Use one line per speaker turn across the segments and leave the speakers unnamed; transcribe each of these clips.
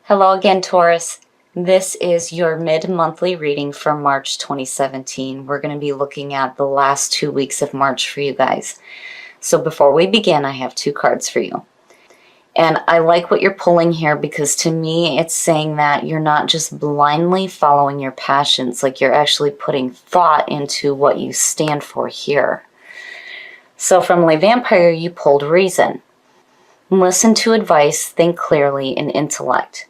Hello again, Taurus. This is your mid-monthly reading for March 2017. We're going to be looking at the last 2 weeks of March for you guys. So before we begin, I have 2 cards for you. And I like what you're pulling here because to me, it's saying that you're not just blindly following your passions, like you're actually putting thought into what you stand for here. So from Le Vampire, you pulled reason. Listen to advice, think clearly, and intellect.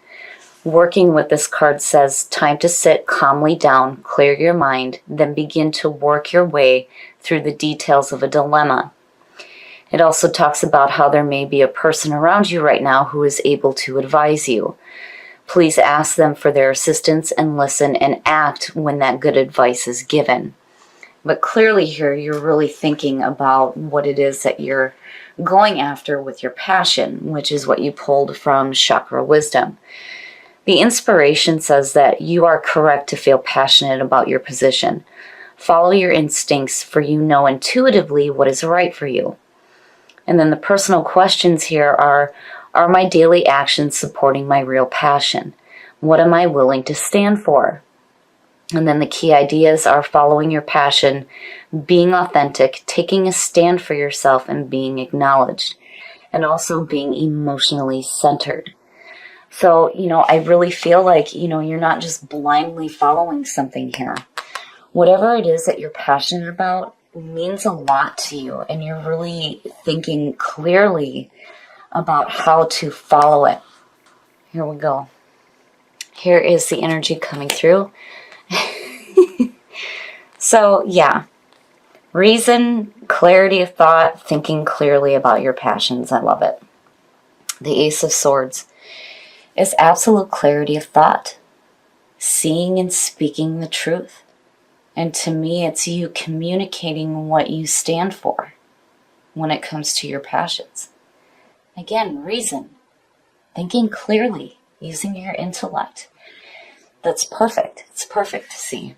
Working with this card says, time to sit calmly down, clear your mind, then begin to work your way through the details of a dilemma. It also talks about how there may be a person around you right now who is able to advise you. Please ask them for their assistance and listen and act when that good advice is given. But clearly here, you're really thinking about what it is that you're going after with your passion, which is what you pulled from Chakra Wisdom. The inspiration says that you are correct to feel passionate about your position. Follow your instincts, for you know intuitively what is right for you. And then the personal questions here are my daily actions supporting my real passion? What am I willing to stand for? And then the key ideas are following your passion, being authentic, taking a stand for yourself, and being acknowledged. And also being emotionally centered. So, I really feel like, you're not just blindly following something here. Whatever it is that you're passionate about means a lot to you, and you're really thinking clearly about how to follow it. Here we go. Here is the energy coming through. So, yeah. Reason, clarity of thought, thinking clearly about your passions. I love it. The Ace of Swords is absolute clarity of thought, seeing and speaking the truth. And to me, it's you communicating what you stand for when it comes to your passions. Again, reason, thinking clearly, using your intellect. That's perfect. It's perfect to see.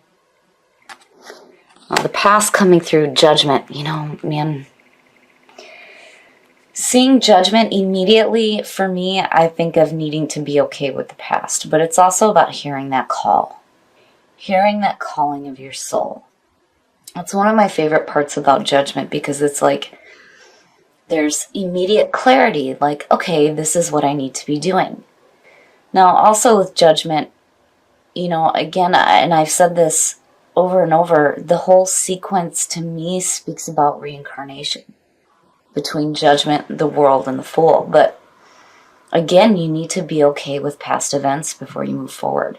The past coming through, judgment, man. Seeing judgment immediately, for me, I think of needing to be okay with the past. But it's also about hearing that call. Hearing that calling of your soul. That's one of my favorite parts about judgment, because it's like there's immediate clarity. Like, okay, this is what I need to be doing. Now, also with judgment, again, and I've said this over and over, the whole sequence to me speaks about reincarnation. Between judgment, the world, and the fool. But again, you need to be okay with past events before you move forward.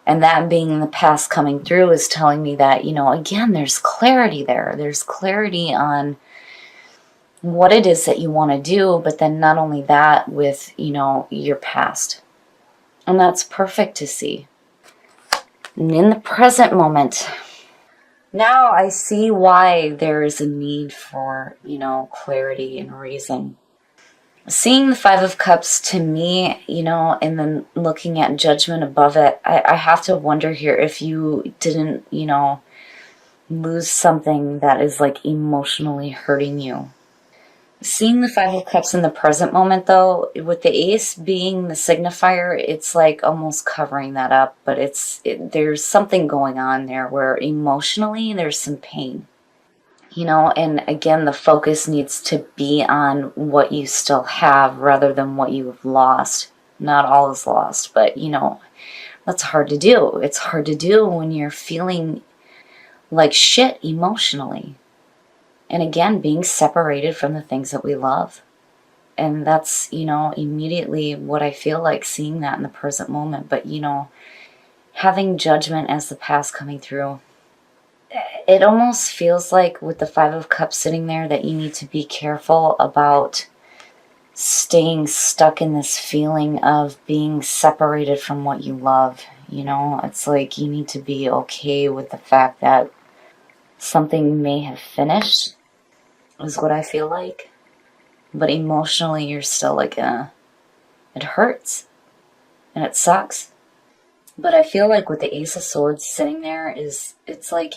And that being in the past coming through is telling me that, again, there's clarity there. There's clarity on what it is that you want to do, but then not only that with, your past. And that's perfect to see. And in the present moment, now I see why there is a need for, clarity and reason. Seeing the Five of Cups to me, and then looking at judgment above it, I have to wonder here if you didn't, lose something that is like emotionally hurting you. Seeing the Five of Cups in the present moment, though, with the Ace being the signifier, it's like almost covering that up. But there's something going on there where emotionally there's some pain. And again, the focus needs to be on what you still have rather than what you have lost. Not all is lost, but, that's hard to do. It's hard to do when you're feeling like shit emotionally. And again, being separated from the things that we love. And that's, immediately what I feel like seeing that in the present moment. But, having judgment as the past coming through, it almost feels like with the Five of Cups sitting there that you need to be careful about staying stuck in this feeling of being separated from what you love. It's like you need to be okay with the fact that something may have finished, is what I feel like. But emotionally, you're still like, it hurts. And it sucks. But I feel like with the Ace of Swords sitting there it's like,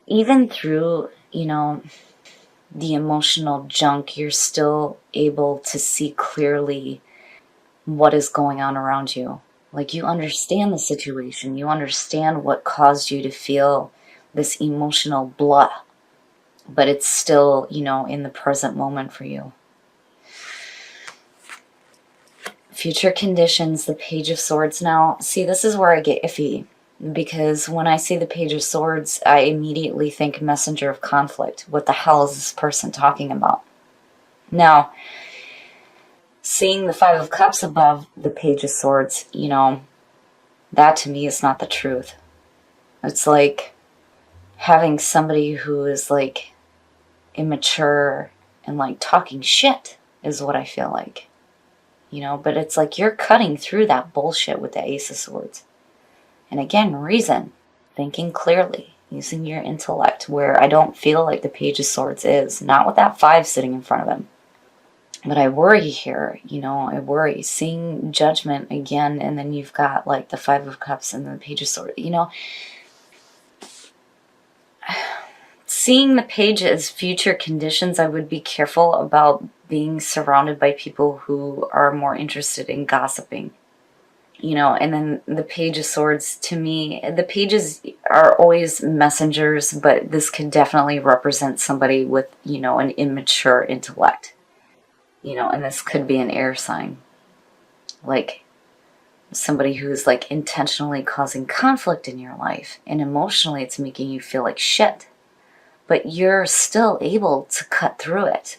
even through, the emotional junk, you're still able to see clearly what is going on around you. Like, you understand the situation. You understand what caused you to feel this emotional blah. But it's still, in the present moment for you. Future conditions, the Page of Swords. Now, see, this is where I get iffy. Because when I see the Page of Swords, I immediately think messenger of conflict. What the hell is this person talking about? Now, seeing the Five of Cups above the Page of Swords, that to me is not the truth. It's like having somebody who is like immature and like talking shit is what I feel like. But it's like you're cutting through that bullshit with the Ace of Swords. And again, reason, thinking clearly, using your intellect, where I don't feel like the Page of Swords is. Not with that 5 sitting in front of him. But I worry here, I worry. Seeing Judgment again, and then you've got like the 5 of Cups and the Page of Swords, Seeing the Page as future conditions, I would be careful about being surrounded by people who are more interested in gossiping. And then the Page of Swords, to me, the pages are always messengers, but this could definitely represent somebody with, an immature intellect. And this could be an air sign. Like somebody who's like intentionally causing conflict in your life. And emotionally, it's making you feel like shit. But you're still able to cut through it.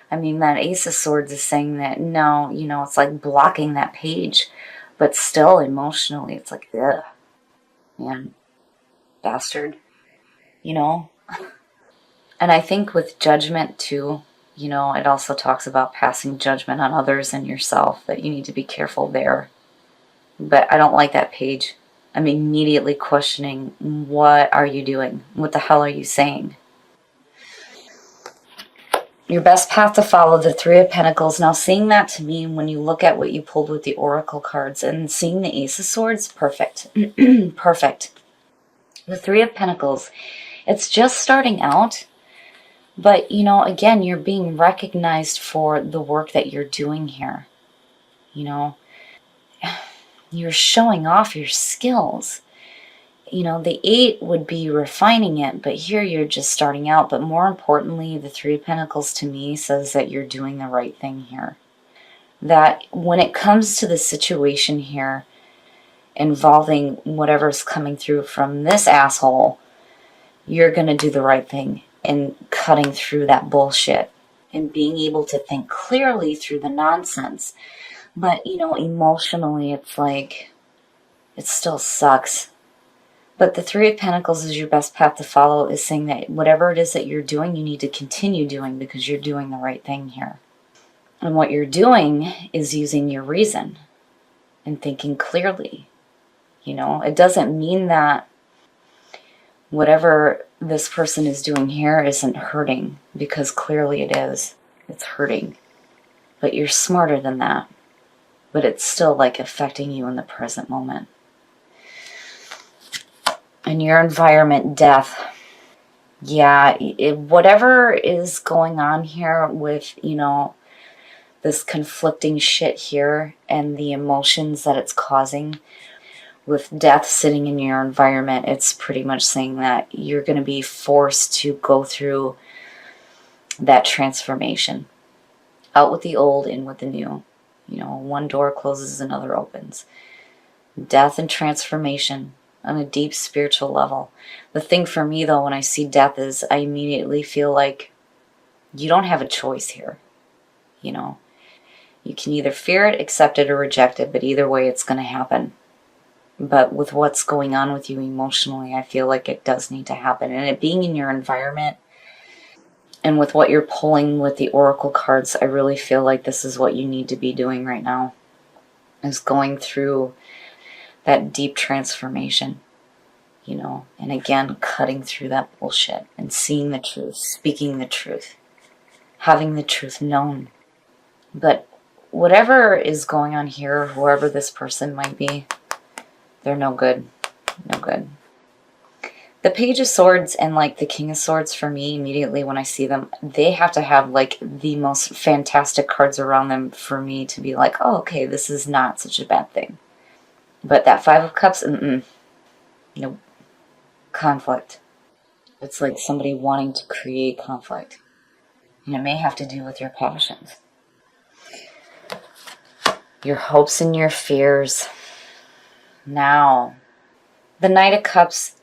I mean, that Ace of Swords is saying that, no, it's like blocking that page. But still, emotionally, it's like, ugh, man, bastard, And I think with Judgment, too, it also talks about passing judgment on others and yourself, that you need to be careful there. But I don't like that page. I'm immediately questioning, what are you doing? What the hell are you saying? Your best path to follow, the 3 of Pentacles. Now, seeing that to me, when you look at what you pulled with the Oracle cards and seeing the Ace of Swords, perfect. Perfect. The 3 of Pentacles, it's just starting out. But, again, you're being recognized for the work that you're doing here. You're showing off your skills. The 8 would be refining it, but here you're just starting out. But more importantly, the 3 of Pentacles to me says that you're doing the right thing here. That when it comes to the situation here involving whatever's coming through from this asshole, you're going to do the right thing in cutting through that bullshit and being able to think clearly through the nonsense. But, emotionally, it's like, it still sucks. But the 3 of Pentacles is your best path to follow, is saying that whatever it is that you're doing, you need to continue doing because you're doing the right thing here. And what you're doing is using your reason and thinking clearly. It doesn't mean that whatever this person is doing here isn't hurting, because clearly it is. It's hurting. But you're smarter than that. But it's still like affecting you in the present moment. And your environment, death. Yeah, whatever is going on here with, this conflicting shit here and the emotions that it's causing, with death sitting in your environment, it's pretty much saying that you're going to be forced to go through that transformation. Out with the old, in with the new. One door closes, another opens. Death and transformation on a deep spiritual level. The thing for me, though, when I see death is I immediately feel like you don't have a choice here. You can either fear it, accept it, or reject it, but either way it's going to happen. But with what's going on with you emotionally, I feel like it does need to happen. And it being in your environment, and with what you're pulling with the Oracle cards, I really feel like this is what you need to be doing right now, is going through that deep transformation, and again, cutting through that bullshit and seeing the truth, speaking the truth, having the truth known. But whatever is going on here, whoever this person might be, they're no good. No good. The Page of Swords and like the King of Swords, for me, immediately when I see them, they have to have like the most fantastic cards around them for me to be like, oh, okay, this is not such a bad thing. But that Five of Cups, nope. Conflict. It's like somebody wanting to create conflict. And it may have to do with your passions, your hopes and your fears. Now, the Knight of Cups,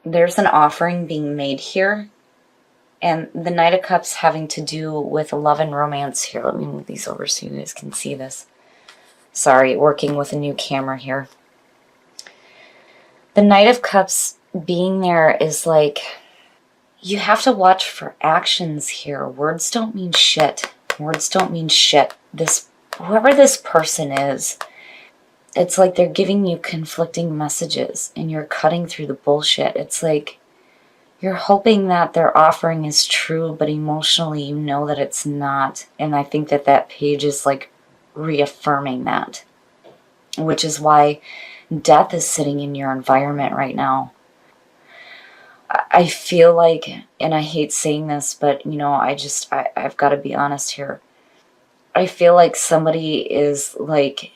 there's an offering being made here. And the Knight of Cups having to do with love and romance here. Let me move these over so you guys can see this. Sorry, working with a new camera here. The Knight of Cups being there is like, you have to watch for actions here. Words don't mean shit. Words don't mean shit. Whoever this person is, it's like they're giving you conflicting messages and you're cutting through the bullshit. It's like you're hoping that their offering is true, but emotionally you know that it's not. And I think that page is like reaffirming that, which is why death is sitting in your environment right now. I feel like, and I hate saying this, but I've got to be honest here. I feel like somebody is like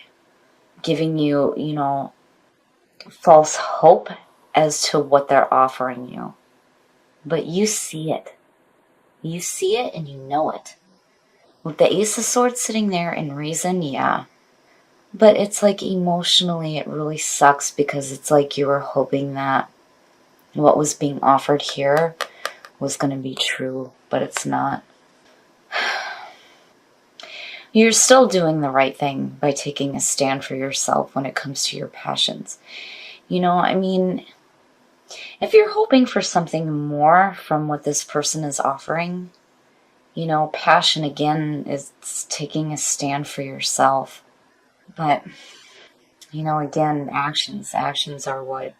giving you, false hope as to what they're offering you. But you see it. You see it and you know it. With the Ace of Swords sitting there in reason, yeah. But it's like emotionally it really sucks because it's like you were hoping that what was being offered here was going to be true, but it's not. You're still doing the right thing by taking a stand for yourself when it comes to your passions. If you're hoping for something more from what this person is offering, passion again is taking a stand for yourself. But, again, actions are what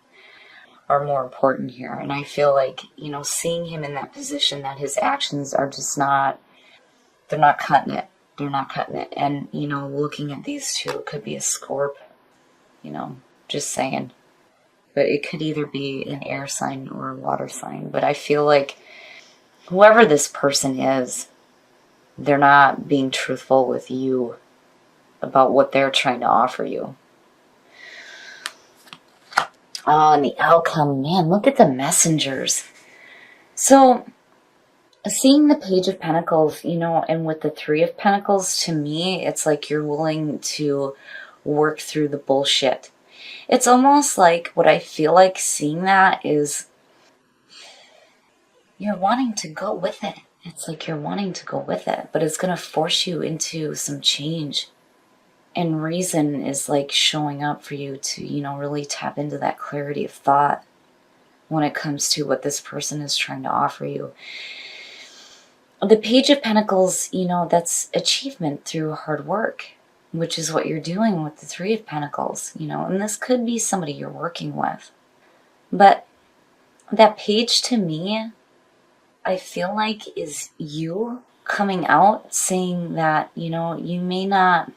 are more important here. And I feel like, seeing him in that position that his actions are just they're not cutting it. They're not cutting it. And, looking at these two, it could be a Scorp, just saying. But it could either be an air sign or a water sign. But I feel like whoever this person is, they're not being truthful with you about what they're trying to offer you. Oh, and the outcome, man, look at the messengers. So, seeing the Page of Pentacles, and with the Three of Pentacles, to me, it's like you're willing to work through the bullshit. It's almost like what I feel like seeing that is you're wanting to go with it. It's like you're wanting to go with it, but it's going to force you into some change. And reason is like showing up for you to, really tap into that clarity of thought when it comes to what this person is trying to offer you. The Page of Pentacles, that's achievement through hard work, which is what you're doing with the Three of Pentacles, and this could be somebody you're working with. But that page to me, I feel like is you coming out saying that, you may not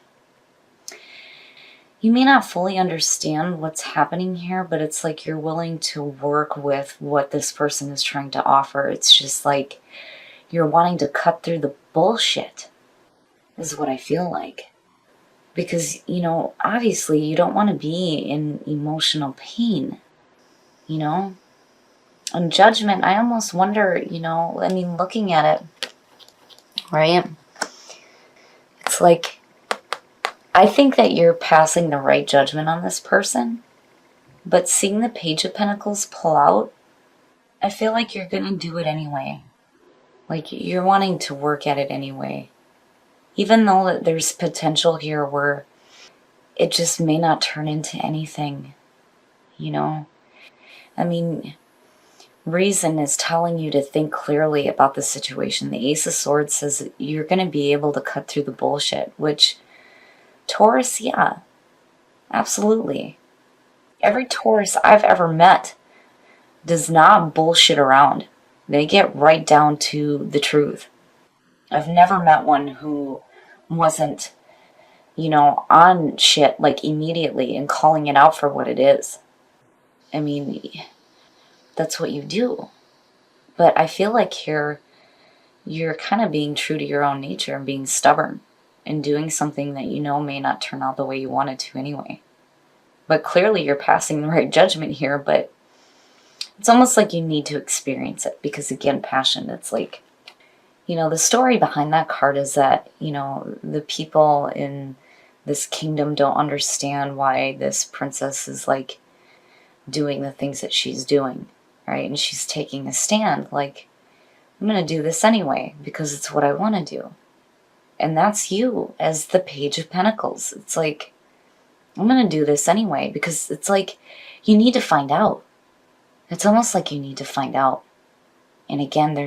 fully understand what's happening here, but it's like you're willing to work with what this person is trying to offer. It's just like you're wanting to cut through the bullshit, is what I feel like. Because, obviously you don't want to be in emotional pain, On Judgment, I almost wonder, looking at it, right? It's like, I think that you're passing the right judgment on this person, but seeing the Page of Pentacles pull out, I feel like you're going to do it anyway. Like, you're wanting to work at it anyway. Even though there's potential here where it just may not turn into anything, reason is telling you to think clearly about the situation. The Ace of Swords says you're going to be able to cut through the bullshit, which Taurus, yeah, absolutely. Every Taurus I've ever met does not bullshit around. They get right down to the truth. I've never met one who wasn't, on shit like immediately and calling it out for what it is. That's what you do. But I feel like here you're kind of being true to your own nature and being stubborn and doing something that you know may not turn out the way you wanted to anyway. But clearly you're passing the right judgment here, but it's almost like you need to experience it because, again, passion, it's like, the story behind that card is that, the people in this kingdom don't understand why this princess is like doing the things that she's doing, right? And she's taking a stand like, I'm going to do this anyway because it's what I want to do. And that's you as the Page of Pentacles. It's like, I'm going to do this anyway because it's like you need to find out. It's almost like you need to find out. And again,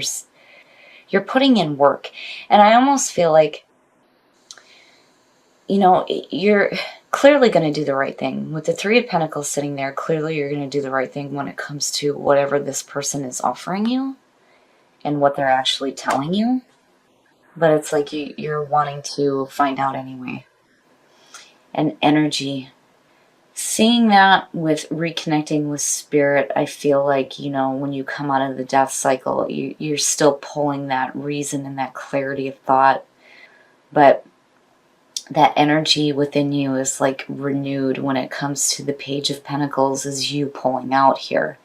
you're putting in work. And I almost feel like, you're clearly going to do the right thing. With the Three of Pentacles sitting there, clearly you're going to do the right thing when it comes to whatever this person is offering you and what they're actually telling you. But it's like you're wanting to find out anyway. And energy. Seeing that with reconnecting with spirit, I feel like, when you come out of the death cycle, you're still pulling that reason and that clarity of thought. But that energy within you is like renewed when it comes to the Page of Pentacles, is you pulling out here.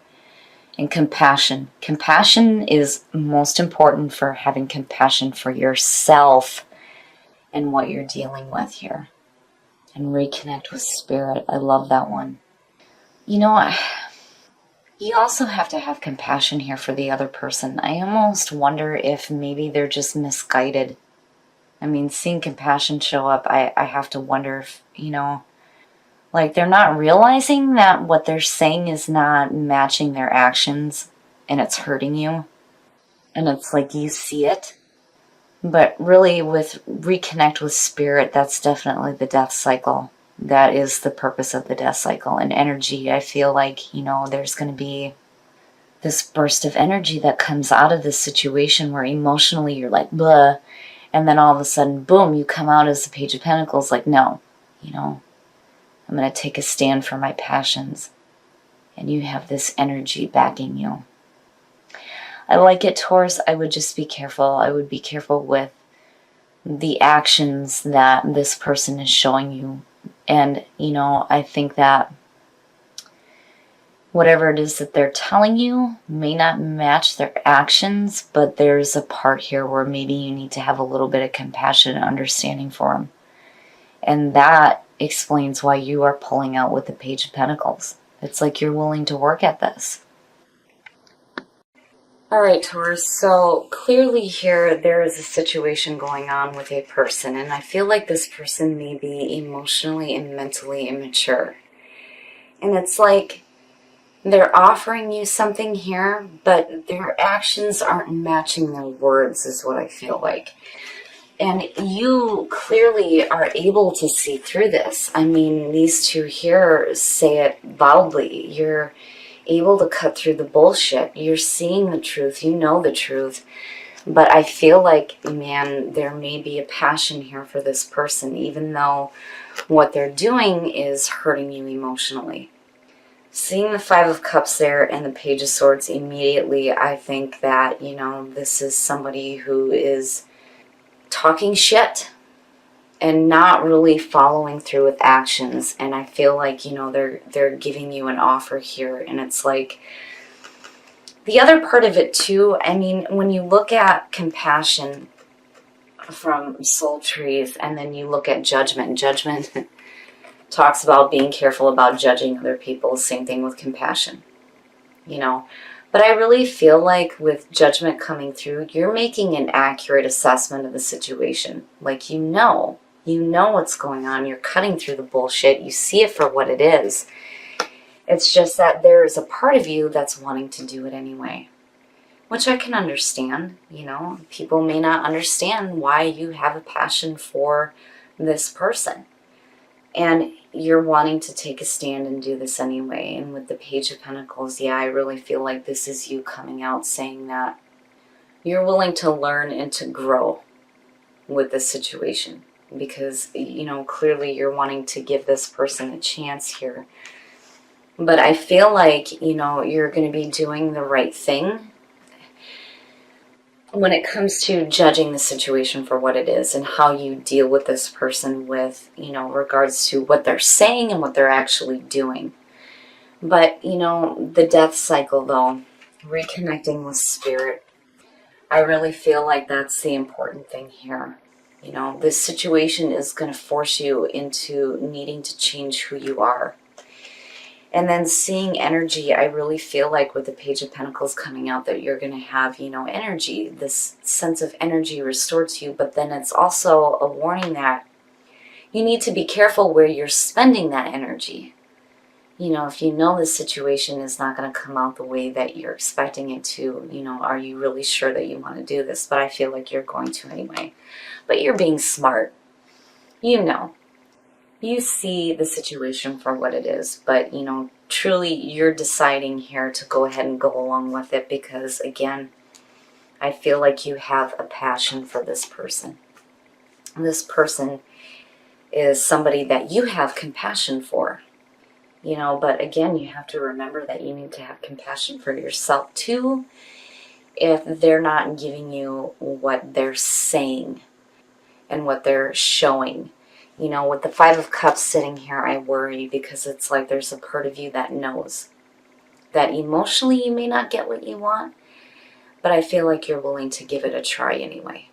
And compassion. Compassion is most important for having compassion for yourself and what you're dealing with here. And reconnect with spirit. I love that one. You also have to have compassion here for the other person. I almost wonder if maybe they're just misguided. I mean, seeing compassion show up, I have to wonder if, like they're not realizing that what they're saying is not matching their actions and it's hurting you. And it's like you see it. But really, with reconnect with spirit, that's definitely the death cycle. That is the purpose of the death cycle. And energy, I feel like, there's going to be this burst of energy that comes out of this situation where emotionally you're like, blah. And then all of a sudden, boom, you come out as the Page of Pentacles like, no, I'm going to take a stand for my passions. And you have this energy backing you. I like it, Taurus. I would just be careful. I would be careful with the actions that this person is showing you. And, I think that whatever it is that they're telling you may not match their actions, but there's a part here where maybe you need to have a little bit of compassion and understanding for them. And that explains why you are pulling out with the Page of Pentacles. It's like you're willing to work at this. All right, Taurus, so clearly here there is a situation going on with a person, and I feel like this person may be emotionally and mentally immature. And it's like they're offering you something here, but their actions aren't matching their words, is what I feel like. And you clearly are able to see through this. I mean, these two here say it loudly. You're able to cut through the bullshit. You're seeing the truth. You know the truth. But I feel like, man, there may be a passion here for this person, even though what they're doing is hurting you emotionally. Seeing the Five of Cups there and the Page of Swords immediately, I think that, this is somebody who is talking shit and not really following through with actions. And I feel like, they're giving you an offer here. And it's like, the other part of it too, I mean, when you look at compassion from soul trees and then you look at judgment talks about being careful about judging other people. Same thing with compassion, But I really feel like with judgment coming through, you're making an accurate assessment of the situation. Like, you know what's going on. You're cutting through the bullshit. You see it for what it is. It's just that there is a part of you that's wanting to do it anyway, which I can understand. People may not understand why you have a passion for this person. And you're wanting to take a stand and do this anyway. And with the Page of Pentacles, yeah, I really feel like this is you coming out saying that you're willing to learn and to grow with this situation. Because, clearly you're wanting to give this person a chance here. But I feel like, you're going to be doing the right thing when it comes to judging the situation for what it is and how you deal with this person with, regards to what they're saying and what they're actually doing. But, the death cycle, though, reconnecting with spirit, I really feel like that's the important thing here. This situation is going to force you into needing to change who you are. And then seeing energy, I really feel like with the Page of Pentacles coming out that you're going to have, energy, this sense of energy restored to you. But then it's also a warning that you need to be careful where you're spending that energy. If you know the situation is not going to come out the way that you're expecting it to, are you really sure that you want to do this? But I feel like you're going to anyway. But you're being smart. You see the situation for what it is, but truly you're deciding here to go ahead and go along with it because, again, I feel like you have a passion for this person. This person is somebody that you have compassion for, but again, you have to remember that you need to have compassion for yourself too if they're not giving you what they're saying and what they're showing. With the Five of Cups sitting here, I worry because it's like there's a part of you that knows that emotionally you may not get what you want, but I feel like you're willing to give it a try anyway.